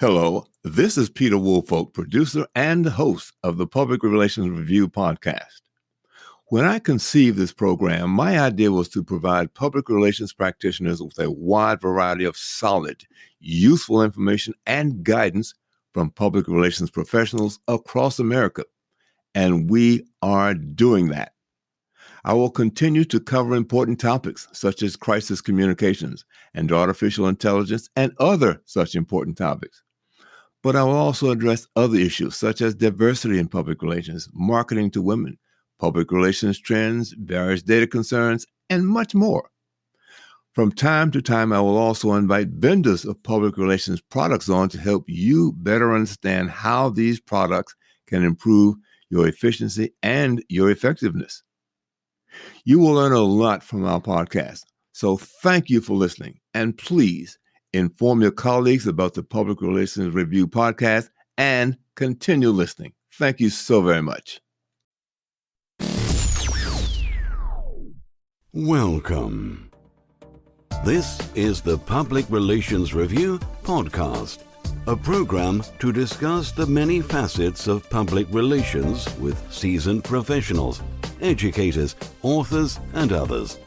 Hello, this is Peter Woolfolk, producer and host of the Public Relations Review podcast. When I conceived this program, my idea was to provide public relations practitioners with a wide variety of solid, useful information and guidance from public relations professionals across America. And we are doing that. I will continue to cover important topics such as crisis communications and artificial intelligence and other such important topics. But I will also address other issues such as diversity in public relations, marketing to women, public relations trends, various data concerns, and much more. From time to time, I will also invite vendors of public relations products on to help you better understand how these products can improve your efficiency and your effectiveness. You will learn a lot from our podcast, so thank you for listening, and please inform your colleagues about the Public Relations Review podcast and continue listening. Thank you so very much. Welcome. This is the Public Relations Review podcast, a program to discuss the many facets of public relations with seasoned professionals, educators, authors, and others.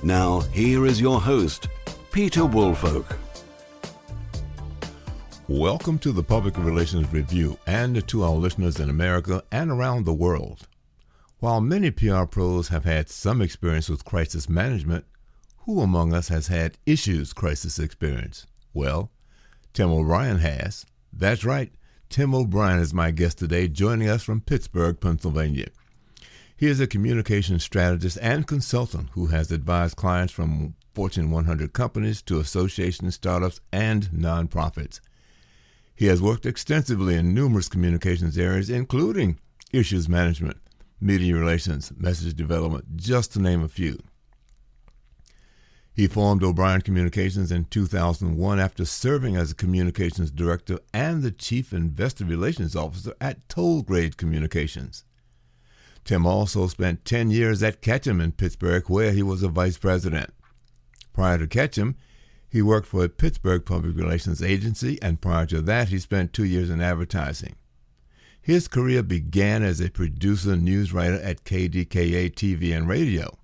Now, here is your host, Peter Woolfolk. Welcome to the Public Relations Review and to our listeners in America and around the world. While many PR pros have had some experience with crisis management, who among us has had issues crisis experience? Well, Tim O'Brien has. That's right, Tim O'Brien is my guest today, joining us from Pittsburgh, Pennsylvania. He is a communications strategist and consultant who has advised clients from Fortune 100 companies to associations, startups, and nonprofits. He has worked extensively in numerous communications areas, including issues management, media relations, message development, just to name a few. He formed O'Brien Communications in 2001 after serving as a communications director and the chief investor relations officer at Tollgrade Communications. Tim also spent 10 years at Ketchum in Pittsburgh, where he was a vice president. Prior to Ketchum, he worked for a Pittsburgh public relations agency, and prior to that, he spent 2 years in advertising. His career began as a producer and news writer at KDKA TV and radio.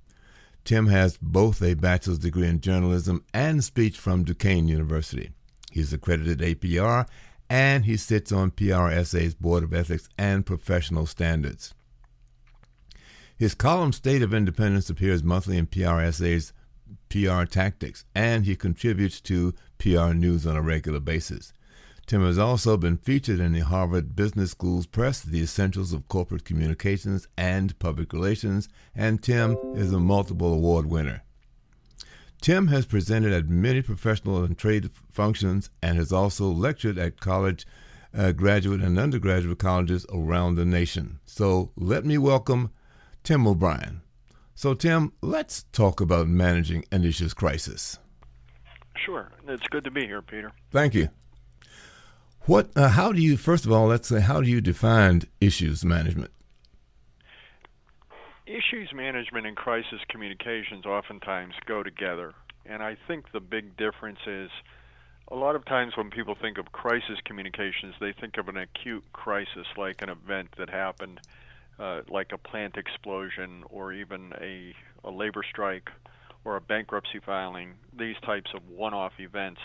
Tim has both a bachelor's degree in journalism and speech from Duquesne University. He's accredited APR, and he sits on PRSA's Board of Ethics and Professional Standards. His column State of Independence appears monthly in PRSA's PR Tactics, and he contributes to PR News on a regular basis. Tim has also been featured in the Harvard Business School's Press, The Essentials of Corporate Communications and Public Relations, and Tim is a multiple award winner. Tim has presented at many professional and trade functions and has also lectured at college, graduate and undergraduate colleges around the nation. So let me welcome Tim O'Brien. So, Tim, let's talk about managing an issues crisis. Sure. It's good to be here, Peter. Thank you. How do you, first of all, let's say, how do you define issues management? Issues management and crisis communications oftentimes go together. And I think the big difference is a lot of times when people think of crisis communications, they think of an acute crisis like an event that happened, like a plant explosion or even a labor strike or a bankruptcy filing, these types of one-off events.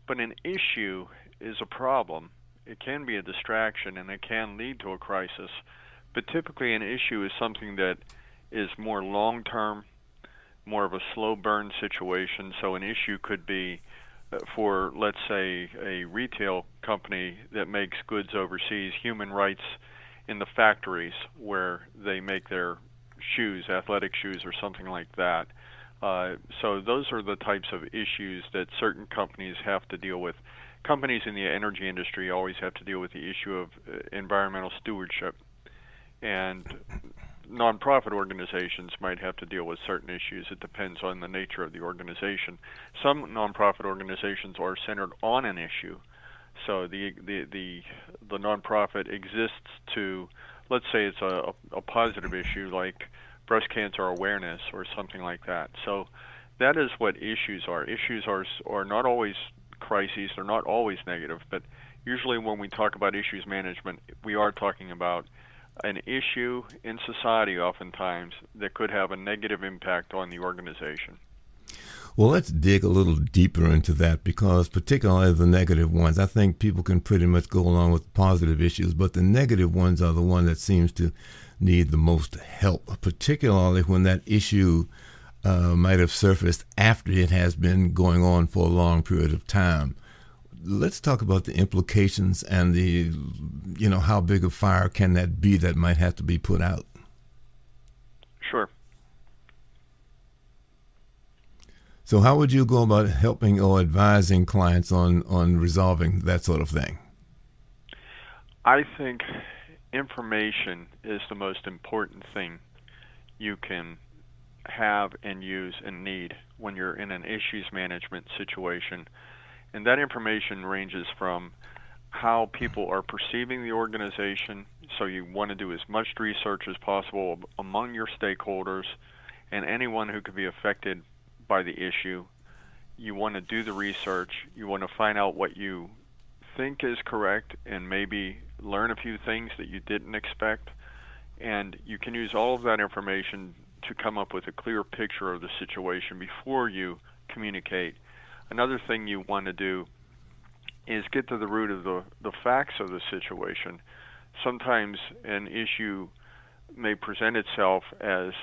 But an issue is a problem. It can be a distraction and it can lead to a crisis. But typically an issue is something that is more long-term, more of a slow burn situation. So an issue could be for, let's say, a retail company that makes goods overseas, human rights in the factories where they make their shoes, athletic shoes or something like that. So those are the types of issues that certain companies have to deal with. Companies in the energy industry always have to deal with the issue of environmental stewardship. And nonprofit organizations might have to deal with certain issues. It depends on the nature of the organization. Some nonprofit organizations are centered on an issue. So the nonprofit exists to, let's say it's a positive issue like breast cancer awareness or something like that. So that is what issues are. Issues are not always crises. They're not always negative, but usually when we talk about issues management, we are talking about an issue in society oftentimes that could have a negative impact on the organization. Well, let's dig a little deeper into that, because particularly the negative ones, I think people can pretty much go along with positive issues, but the negative ones are the one that seems to need the most help, particularly when that issue might have surfaced after it has been going on for a long period of time. Let's talk about the implications and how big a fire can that be that might have to be put out. Sure. So how would you go about helping or advising clients on resolving that sort of thing? I think information is the most important thing you can have and use and need when you're in an issues management situation. And that information ranges from how people are perceiving the organization, so you want to do as much research as possible among your stakeholders and anyone who could be affected by the issue. You want to do the research. You want to find out what you think is correct and maybe learn a few things that you didn't expect. And you can use all of that information to come up with a clear picture of the situation before you communicate. Another thing you want to do is get to the root of the facts of the situation. Sometimes an issue may present itself as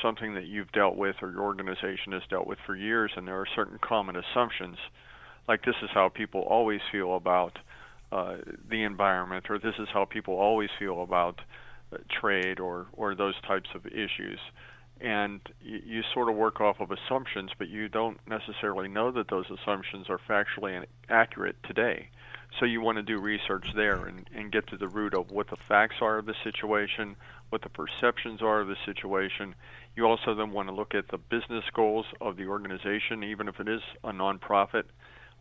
something that you've dealt with or your organization has dealt with for years, and there are certain common assumptions, like this is how people always feel about the environment, or this is how people always feel about trade or those types of issues. And you sort of work off of assumptions, but you don't necessarily know that those assumptions are factually accurate today. So you want to do research there and get to the root of what the facts are of the situation, what the perceptions are of the situation. You also then want to look at the business goals of the organization, even if it is a nonprofit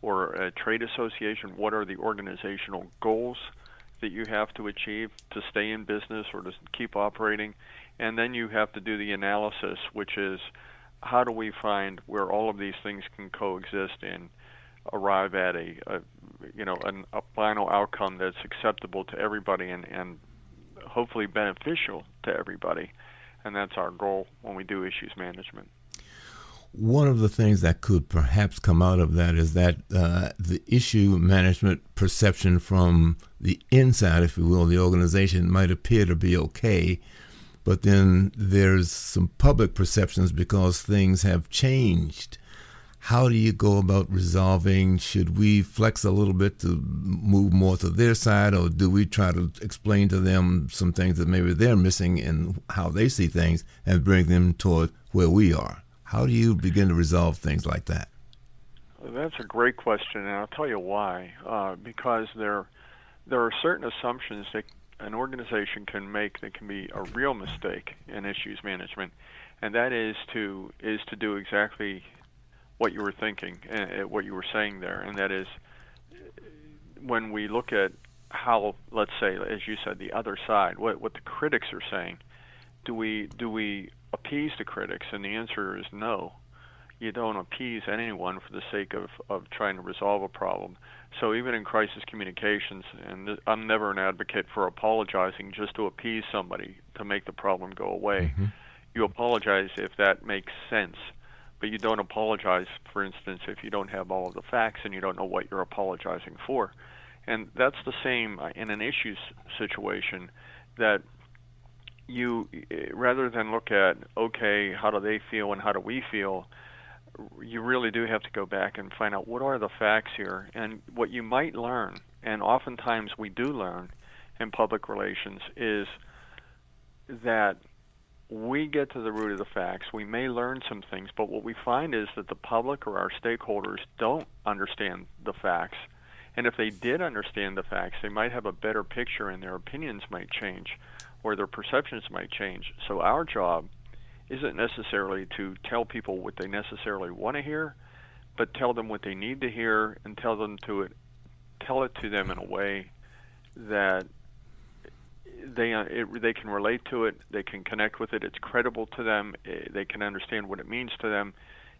or a trade association. What are the organizational goals that you have to achieve to stay in business or to keep operating? And then you have to do the analysis, which is how do we find where all of these things can coexist and arrive at a final outcome that's acceptable to everybody and hopefully beneficial to everybody. And that's our goal when we do issues management. One of the things that could perhaps come out of that is that the issue management perception from the inside, if you will, the organization might appear to be okay, but then there's some public perceptions because things have changed. How do you go about resolving? Should we flex a little bit to move more to their side, or do we try to explain to them some things that maybe they're missing in how they see things and bring them toward where we are? How do you begin to resolve things like that? Well, that's a great question, and I'll tell you why. Because there are certain assumptions that an organization can make that can be a real mistake in issues management, and that is to do exactly what you were thinking, what you were saying there, and that is when we look at how, let's say, as you said, the other side, what the critics are saying, do we appease the critics? And the answer is no. You don't appease anyone for the sake of trying to resolve a problem. So even in crisis communications, and I'm never an advocate for apologizing just to appease somebody to make the problem go away. Mm-hmm. You apologize if that makes sense, but you don't apologize, for instance, if you don't have all of the facts and you don't know what you're apologizing for. And that's the same in an issues situation, that you, rather than look at, okay, how do they feel and how do we feel, you really do have to go back and find out what are the facts here. And what you might learn, and oftentimes we do learn in public relations, is that we get to the root of the facts. We may learn some things, but what we find is that the public or our stakeholders don't understand the facts. And if they did understand the facts, they might have a better picture and their opinions might change or their perceptions might change. So our job isn't necessarily to tell people what they necessarily want to hear, but tell them what they need to hear and tell it to them in a way that they can relate to it, they can connect with it, it's credible to them, they can understand what it means to them,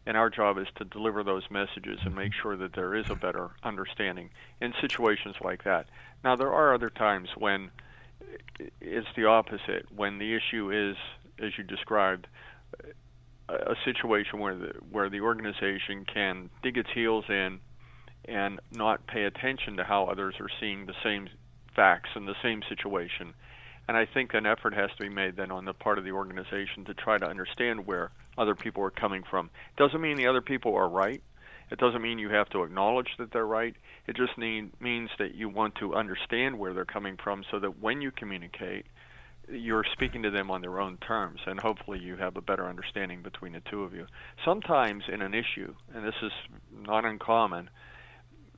And our job is to deliver those messages and make sure that there is a better understanding in situations like that. Now, there are other times when it's the opposite, when the issue is, as you described, a situation where the organization can dig its heels in and not pay attention to how others are seeing the same facts in the same situation. And I think an effort has to be made then on the part of the organization to try to understand where other people are coming from. It doesn't mean the other people are right. It doesn't mean you have to acknowledge that they're right. It just means that you want to understand where they're coming from so that when you communicate, you're speaking to them on their own terms, and hopefully you have a better understanding between the two of you. Sometimes in an issue, and this is not uncommon,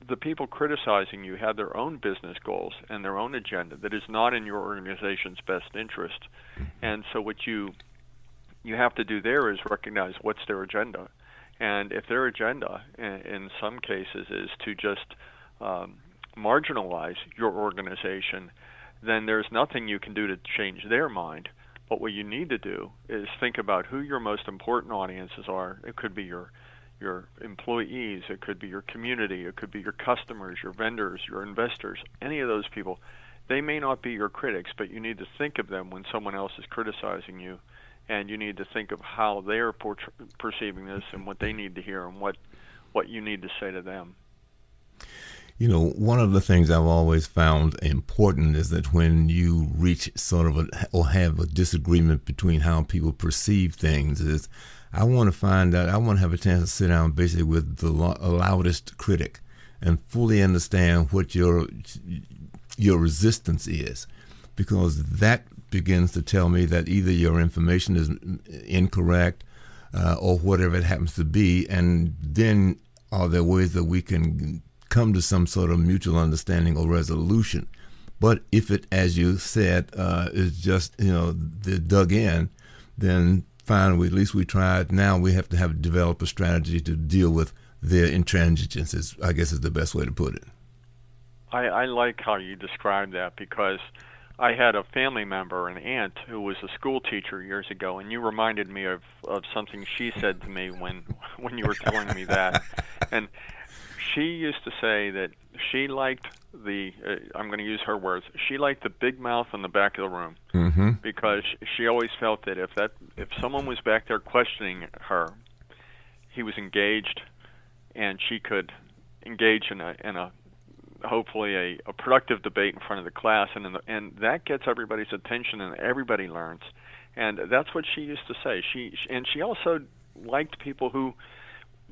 the people criticizing you have their own business goals and their own agenda that is not in your organization's best interest. And so what you have to do there is recognize what's their agenda. And if their agenda, in some cases, is to just marginalize your organization, then there's nothing you can do to change their mind. But what you need to do is think about who your most important audiences are. It could be your employees, it could be your community, it could be your customers, your vendors, your investors, any of those people. They may not be your critics, but you need to think of them when someone else is criticizing you, and you need to think of how they're perceiving this and what they need to hear and what you need to say to them. You know, one of the things I've always found important is that when you reach sort of or have a disagreement between how people perceive things, is I want to have a chance to sit down basically with the loudest critic and fully understand what your resistance is, because that begins to tell me that either your information is incorrect or whatever it happens to be, and then are there ways that we can come to some sort of mutual understanding or resolution. But if it, as you said, is just, they're dug in, then fine, at least we tried. Now we have to develop a strategy to deal with their intransigence, I guess is the best way to put it. I like how you described that, because I had a family member, an aunt, who was a school teacher years ago, and you reminded me of something she said to me when you were telling me that. And she used to say that she liked I'm going to use her words, she liked the big mouth in the back of the room, mm-hmm. because she always felt that if someone was back there questioning her, he was engaged, and she could engage in a hopefully a productive debate in front of the class, and that gets everybody's attention, and everybody learns. And that's what she used to say. She also liked people who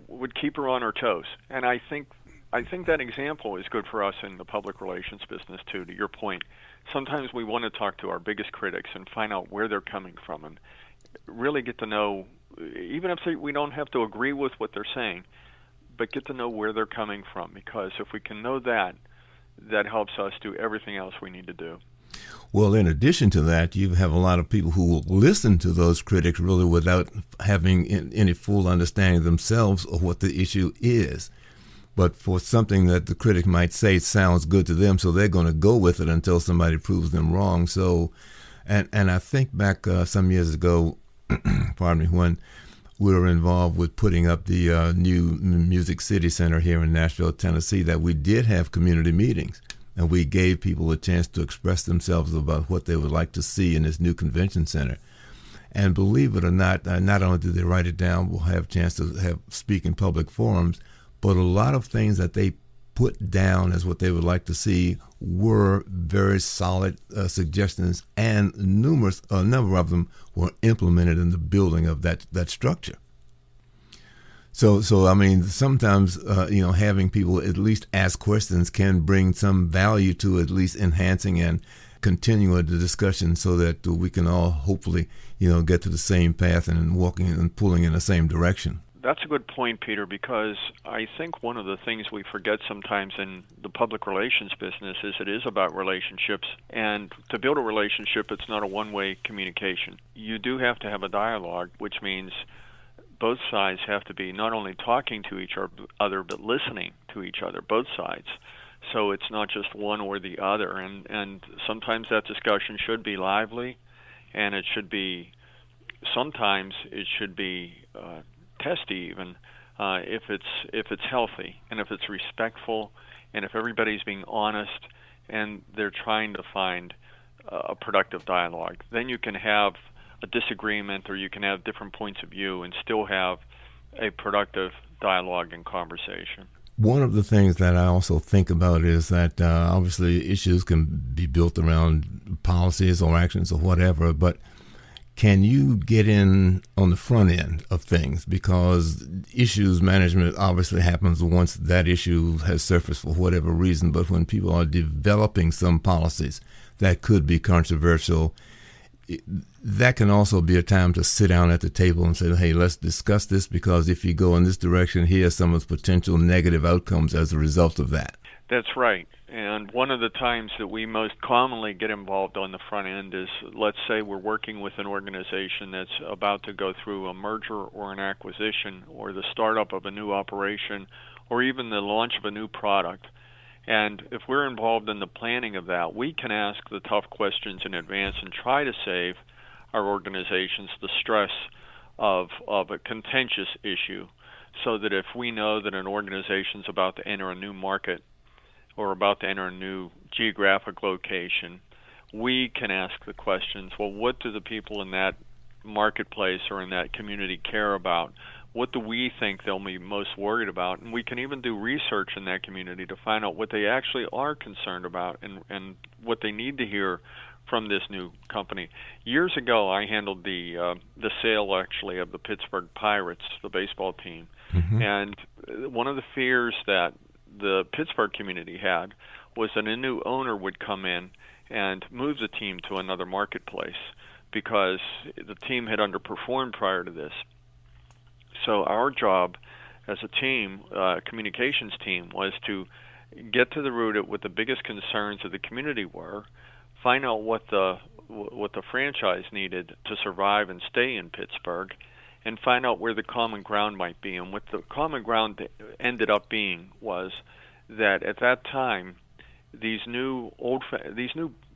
would keep her on her toes. And I think that example is good for us in the public relations business too. To your point, sometimes we want to talk to our biggest critics and find out where they're coming from, and really get to know, even if we don't have to agree with what they're saying, but get to know where they're coming from, because if we can know that helps us do everything else we need to do. Well, in addition to that, you have a lot of people who will listen to those critics really without having any full understanding themselves of what the issue is. But for something that the critic might say sounds good to them, so they're going to go with it until somebody proves them wrong. So, and I think back some years ago, pardon me, when we were involved with putting up the new Music City Center here in Nashville, Tennessee, that we did have community meetings. And we gave people a chance to express themselves about what they would like to see in this new convention center. And believe it or not only did they write it down, we'll have a chance to speak in public forums, but a lot of things that they put down as what they would like to see were very solid suggestions, and a number of them were implemented in the building of that structure. So I mean, sometimes having people at least ask questions can bring some value to at least enhancing and continuing the discussion, so that we can all hopefully get to the same path and walking and pulling in the same direction. That's a good point, Peter, because I think one of the things we forget sometimes in the public relations business is it is about relationships. And to build a relationship, it's not a one-way communication. You do have to have a dialogue, which means both sides have to be not only talking to each other, but listening to each other, both sides. So it's not just one or the other. And sometimes that discussion should be lively, and sometimes it should be testy even, if it's healthy and if it's respectful and if everybody's being honest and they're trying to find a productive dialogue. Then you can have a disagreement or you can have different points of view and still have a productive dialogue and conversation. One of the things that I also think about is that obviously issues can be built around policies or actions or whatever, but can you get in on the front end of things? Because issues management obviously happens once that issue has surfaced for whatever reason, but when people are developing some policies that could be controversial, that can also be a time to sit down at the table and say, hey, let's discuss this, because if you go in this direction, here's some of the potential negative outcomes as a result of that. That's right. And one of the times that we most commonly get involved on the front end is, let's say we're working with an organization that's about to go through a merger or an acquisition or the startup of a new operation or even the launch of a new product. And if we're involved in the planning of that, we can ask the tough questions in advance and try to save our organizations the stress of a contentious issue, so that if we know that an organization is about to enter a new market or about to enter a new geographic location, we can ask the questions, well, what do the people in that marketplace or in that community care about? What do we think they'll be most worried about? And we can even do research in that community to find out what they actually are concerned about and what they need to hear from this new company. Years ago, I handled the sale, actually, of the Pittsburgh Pirates, the baseball team. Mm-hmm. And one of the fears that the Pittsburgh community had was that a new owner would come in and move the team to another marketplace because the team had underperformed prior to this. So our job as a team, communications team, was to get to the root of what the biggest concerns of the community were, find out what the franchise needed to survive and stay in Pittsburgh, and find out where the common ground might be. And what the common ground ended up being was that at that time, these new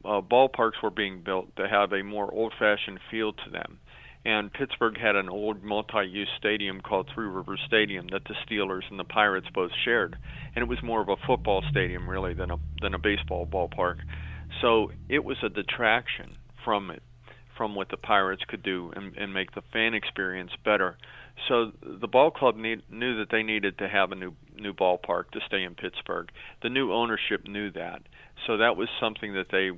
ballparks were being built to have a more old-fashioned feel to them. And Pittsburgh had an old multi-use stadium called Three Rivers Stadium that the Steelers and the Pirates both shared, and it was more of a football stadium really than a baseball ballpark. So it was a detraction from what the Pirates could do and make the fan experience better. So the ball club knew that they needed to have a new ballpark to stay in Pittsburgh. The new ownership knew that, so that was something that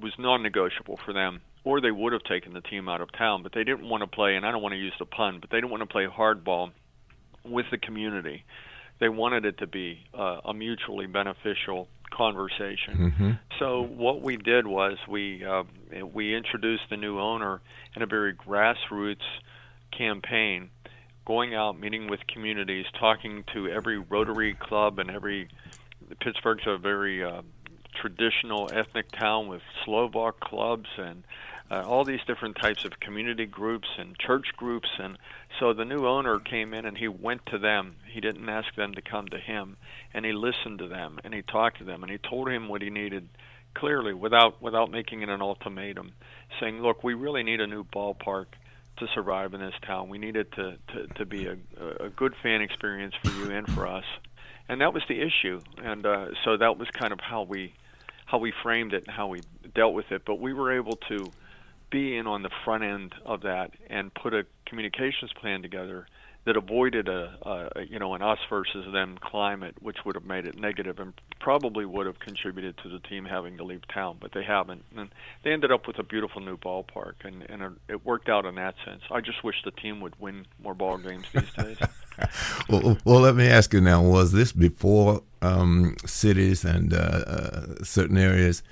was non-negotiable for them. Or they would have taken the team out of town, but they didn't want to play, and I don't want to use the pun, but they didn't want to play hardball with the community. They wanted it to be a mutually beneficial conversation. Mm-hmm. So what we did was we introduced the new owner in a very grassroots campaign, going out, meeting with communities, talking to every Rotary club and Pittsburgh's a very traditional ethnic town with Slovak clubs and all these different types of community groups and church groups. And so the new owner came in and he went to them. He didn't ask them to come to him. And he listened to them and he talked to them and he told him what he needed clearly without making it an ultimatum, saying, look, we really need a new ballpark to survive in this town. We need it to be a good fan experience for you and for us. And that was the issue. And so that was kind of how we framed it and how we dealt with it. But we were able to be in on the front end of that and put a communications plan together that avoided an us versus them climate, which would have made it negative and probably would have contributed to the team having to leave town, but they haven't. And they ended up with a beautiful new ballpark, and it worked out in that sense. I just wish the team would win more ball games these days. Well, let me ask you now, was this before cities and certain areas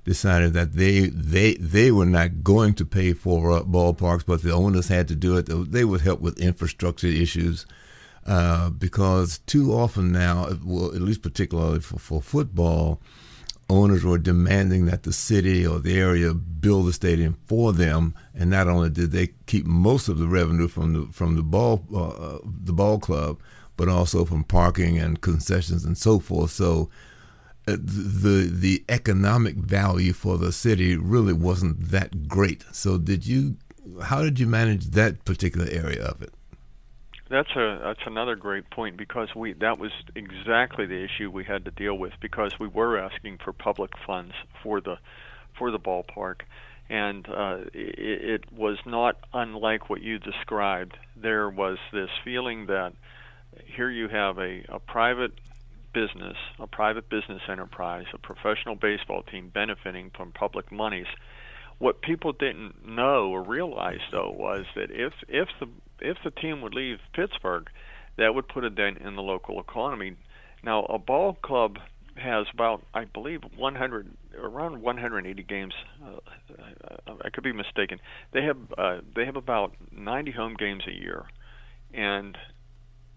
decided that they were not going to pay for ballparks, but the owners had to do it? They would help with infrastructure issues because too often now, well, at least particularly for football, owners were demanding that the city or the area build the stadium for them, and not only did they keep most of the revenue from the ball club, but also from parking and concessions and so forth. So the economic value for the city really wasn't that great. So how did you manage that particular area of it? That's another great point, because that was exactly the issue we had to deal with, because we were asking for public funds for the ballpark, and it was not unlike what you described. There was this feeling that here you have a private business enterprise, a professional baseball team benefiting from public monies. What people didn't know or realize, though, was that if the team would leave Pittsburgh, that would put a dent in the local economy. Now, a ball club has about, I believe, around 180 games. I could be mistaken. They have about 90 home games a year, and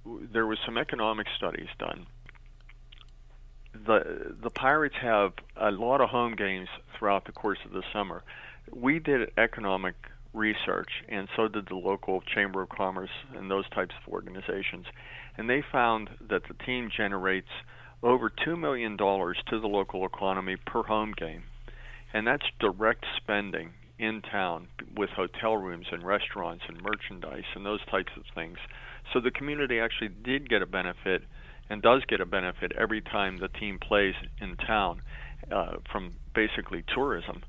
there was some economic studies done. The Pirates have a lot of home games throughout the course of the summer. We did economic research, and so did the local Chamber of Commerce and those types of organizations, and they found that the team generates over $2 million to the local economy per home game, and that's direct spending in town with hotel rooms and restaurants and merchandise and those types of things. So the community actually did get a benefit, and does get a benefit every time the team plays in town, from basically tourism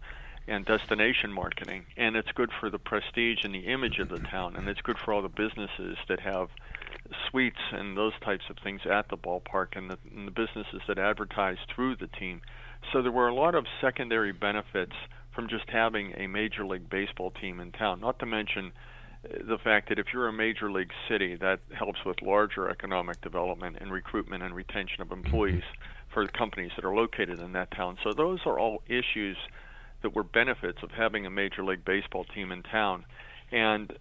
and destination marketing. And it's good for the prestige and the image of the town, and it's good for all the businesses that have suites and those types of things at the ballpark, and the businesses that advertise through the team. So there were a lot of secondary benefits from just having a Major League Baseball team in town, not to mention the fact that if you're a major league city, that helps with larger economic development and recruitment and retention of employees for the companies that are located in that town. So those are all issues that were benefits of having a Major League Baseball team in town. And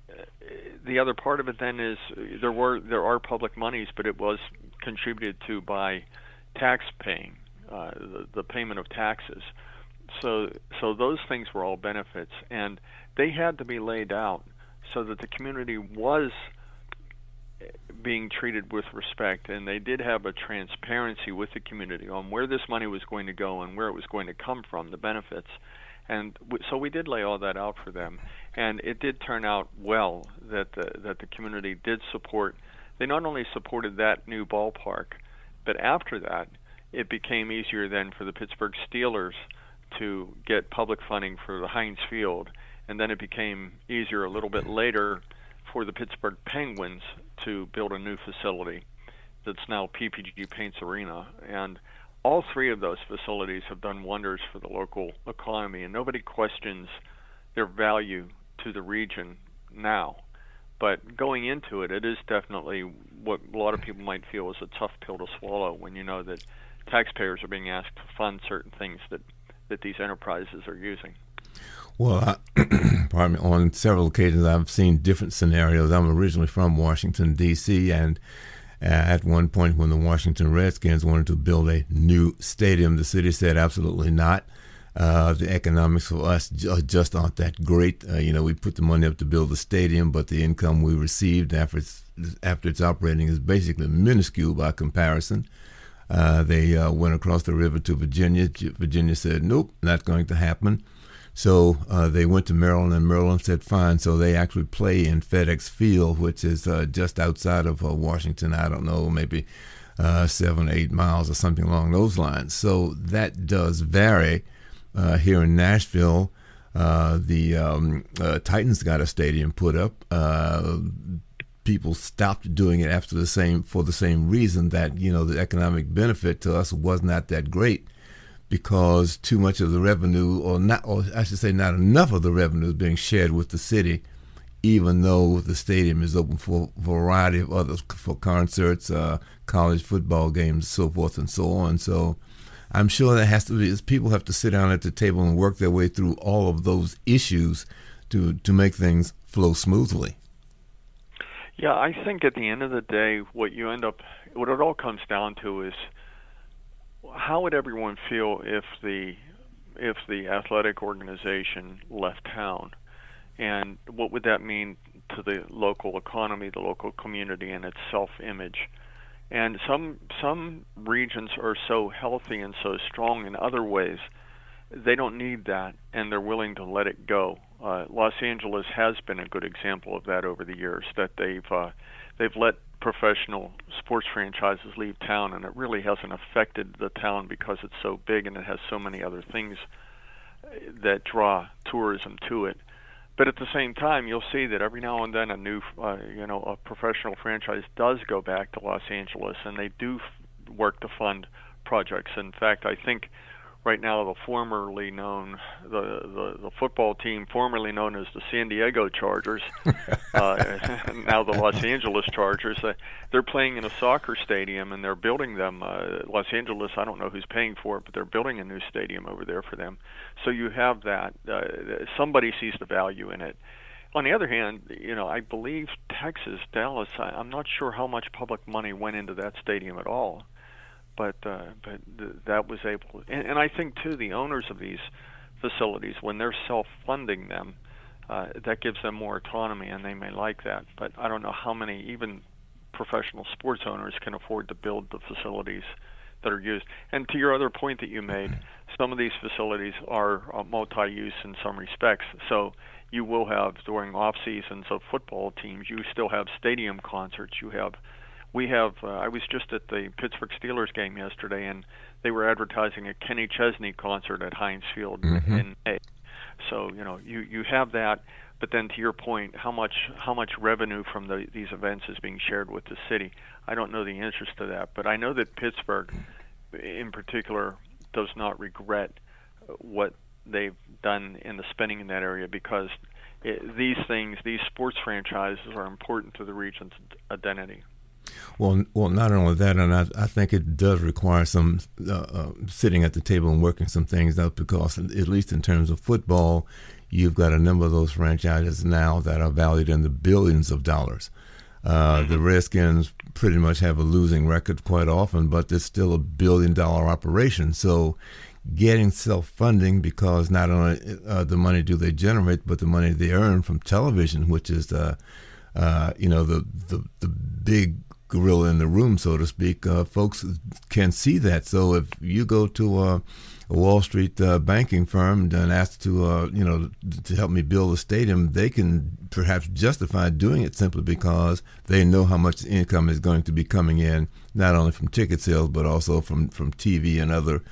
the other part of it then is there are public monies, but it was contributed to by tax paying, the payment of taxes. So those things were all benefits, and they had to be laid out so that the community was being treated with respect, and they did have a transparency with the community on where this money was going to go and where it was going to come from, the benefits. And so we did lay all that out for them, and it did turn out well that the community did support. They not only supported that new ballpark, but after that, it became easier then for the Pittsburgh Steelers to get public funding for the Heinz Field, and then it became easier a little bit later for the Pittsburgh Penguins to build a new facility that's now PPG Paints Arena. And all three of those facilities have done wonders for the local economy, and nobody questions their value to the region now. But going into it, it is definitely what a lot of people might feel is a tough pill to swallow when you know that taxpayers are being asked to fund certain things that these enterprises are using. Well, pardon me, on several occasions I've seen different scenarios. I'm originally from Washington, D.C., and at one point when the Washington Redskins wanted to build a new stadium, the city said absolutely not. The economics for us just aren't that great. We put the money up to build the stadium, but the income we received after its operating is basically minuscule by comparison. They went across the river to Virginia. Virginia said, nope, not going to happen. So they went to Maryland, and Maryland said, fine. So they actually play in FedEx Field, which is just outside of Washington. I don't know, maybe 7 or 8 miles or something along those lines. So that does vary. Here in Nashville, the Titans got a stadium put up. People stopped doing it for the same reason that, the economic benefit to us was not that great, because too much of the revenue, or I should say not enough of the revenue is being shared with the city, even though the stadium is open for a variety of others, for concerts, college football games, so forth and so on. So I'm sure that has to be, people have to sit down at the table and work their way through all of those issues to make things flow smoothly. Yeah, I think at the end of the day, what it all comes down to is, how would everyone feel if the athletic organization left town, and what would that mean to the local economy, the local community, and its self-image? And some regions are so healthy and so strong in other ways, they don't need that, and they're willing to let it go. Los Angeles has been a good example of that over the years, that they've let professional sports franchises leave town, and it really hasn't affected the town because it's so big and it has so many other things that draw tourism to it. But at the same time, you'll see that every now and then a professional franchise does go back to Los Angeles, and they do work to fund projects. In fact, I think right now the football team formerly known as the San Diego Chargers, now the Los Angeles Chargers, they're playing in a soccer stadium, and they're building them. Los Angeles, I don't know who's paying for it, but they're building a new stadium over there for them. So you have that. Somebody sees the value in it. On the other hand, I believe Texas, Dallas, I'm not sure how much public money went into that stadium at all. But that was able, and I think too, the owners of these facilities, when they're self-funding them, that gives them more autonomy, and they may like that. But I don't know how many even professional sports owners can afford to build the facilities that are used. And to your other point that you made, some of these facilities are multi-use in some respects. So you will have, during off seasons of football teams, you still have stadium concerts. I was just at the Pittsburgh Steelers game yesterday, and they were advertising a Kenny Chesney concert at Heinz Field in May. So you have that, but then to your point, how much revenue from these events is being shared with the city? I don't know the answers to that, but I know that Pittsburgh, in particular, does not regret what they've done in the spending in that area, because these sports franchises are important to the region's identity. Well, not only that, and I think it does require some sitting at the table and working some things out, because at least in terms of football, you've got a number of those franchises now that are valued in the billions of dollars. The Redskins pretty much have a losing record quite often, but it's still $1 billion operation. So getting self-funding, because not only the money do they generate, but the money they earn from television, which is the big gorilla in the room, so to speak, folks can see that. So if you go to a Wall Street banking firm and ask to help me build a stadium, they can perhaps justify doing it simply because they know how much income is going to be coming in, not only from ticket sales, but also from TV and other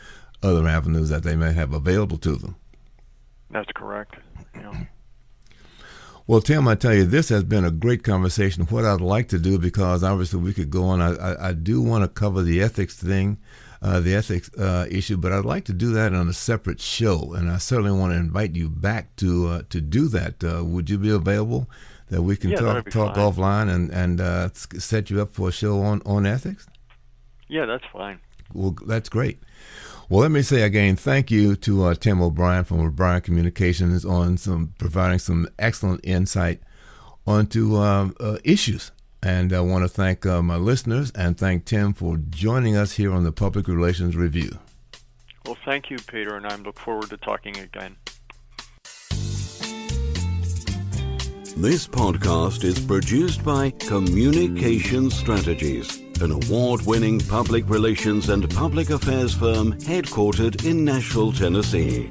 avenues that they may have available to them. That's correct. Yeah. Well, Tim, I tell you, this has been a great conversation. What I'd like to do, because obviously we could go on, I do want to cover the ethics thing, the ethics issue, but I'd like to do that on a separate show, and I certainly want to invite you back to do that. Would you be available that we can talk offline and set you up for a show on ethics? Yeah, that's fine. Well, that's great. Well, let me say again, thank you to Tim O'Brien from O'Brien Communications on providing some excellent insight onto issues. And I want to thank my listeners and thank Tim for joining us here on the Public Relations Review. Well, thank you, Peter, and I look forward to talking again. This podcast is produced by Communication Strategies, an award-winning public relations and public affairs firm headquartered in Nashville, Tennessee.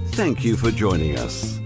Thank you for joining us.